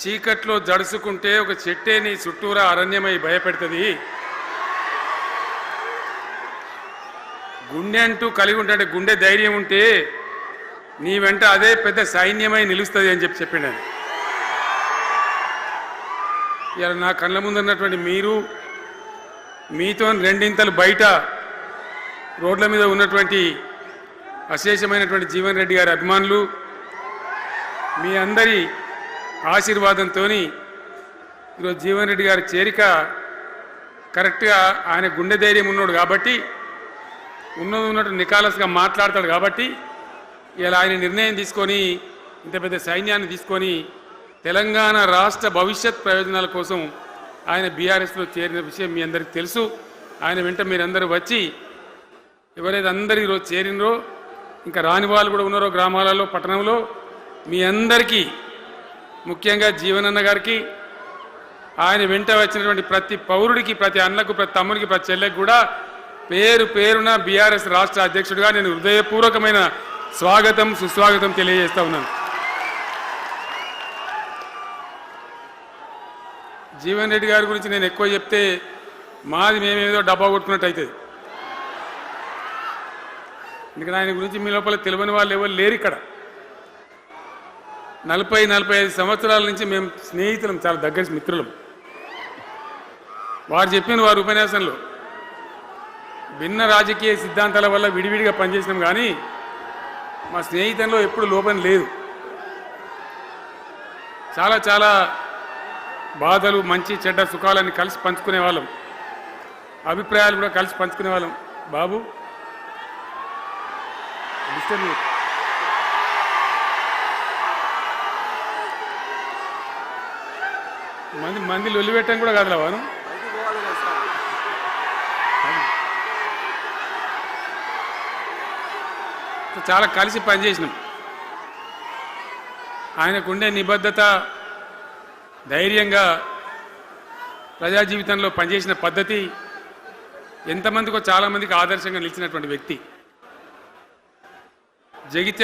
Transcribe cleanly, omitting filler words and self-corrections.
చీకట్లో జడుసుకుంటే ఒక చెట్టే నీ చుట్టూరా అరణ్యమై భయపెడుతుంది. గుండె అంటూ కలిగి ఉంటే గుండె ధైర్యం ఉంటే నీ వెంట అదే పెద్ద సైన్యమై నిలుస్తుంది అని చెప్పిండు. ఇలా నా కళ్ళ ముందున్నటువంటి మీరు, మీతో రెండింతలు బయట రోడ్ల మీద ఉన్నటువంటి అశేషమైనటువంటి జీవన్ రెడ్డి గారి అభిమానులు, మీ అందరి ఆశీర్వాదంతో ఈరోజు జీవన్ రెడ్డి గారి చేరిక కరెక్ట్గా ఆయన గుండె ధైర్యం ఉన్నాడు కాబట్టి, ఉన్నట్టు నికాలస్గా మాట్లాడతాడు కాబట్టి ఇలా ఆయన నిర్ణయం తీసుకొని ఇంత పెద్ద సైన్యాన్ని తీసుకొని తెలంగాణ రాష్ట్ర భవిష్యత్ ప్రయోజనాల కోసం ఆయన బీఆర్ఎస్లో చేరిన విషయం మీ అందరికీ తెలుసు. ఆయన వెంట మీరందరూ వచ్చి ఎవరైతే అందరూ ఈరోజు చేరినరో, ఇంకా రాని వాళ్ళు కూడా ఉన్నారో గ్రామాలలో, పట్టణంలో, మీ అందరికీ ముఖ్యంగా జీవనన్న గారికి, ఆయన వెంట వచ్చినటువంటి ప్రతి పౌరుడికి, ప్రతి అన్నకు, ప్రతి తమ్ముడికి, ప్రతి చెల్లెకి కూడా పేరు పేరున బీఆర్ఎస్ రాష్ట్ర అధ్యక్షుడిగా నేను హృదయపూర్వకమైన స్వాగతం, సుస్వాగతం తెలియజేస్తా ఉన్నాను. జీవన్ రెడ్డి గారి గురించి నేను ఎక్కువ చెప్తే మాది మేమేదో డబ్బా కొట్టుకున్నట్టు అవుతుంది. ఎందుకంటే ఆయన గురించి మీ లోపల తెలియని వాళ్ళు ఎవరు లేరు ఇక్కడ. 40-45 సంవత్సరాల నుంచి మేము స్నేహితులం, చాలా దగ్గర మిత్రులం. వారు చెప్పిన వారి ఉపన్యాసంలో భిన్న రాజకీయ సిద్ధాంతాల వల్ల విడివిడిగా పనిచేసినాం, కానీ మా స్నేహితంలో ఎప్పుడు లోపం లేదు. చాలా చాలా బాధలు, మంచి చెడ్డ సుఖాలన్నీ కలిసి పంచుకునే వాళ్ళం, అభిప్రాయాలు కూడా కలిసి పంచుకునే వాళ్ళం. బాబు మంది లొల్లి పెట్టడం కూడా కాదురా వారు. చాలా కలిసి పనిచేసినాం. ఆయనకుండే నిబద్ధత, ధైర్యంగా ప్రజా జీవితంలో పనిచేసిన పద్ధతి ఎంతమందికో చాలామందికి ఆదర్శంగా నిలిచినటువంటి వ్యక్తి. జగిత్యాల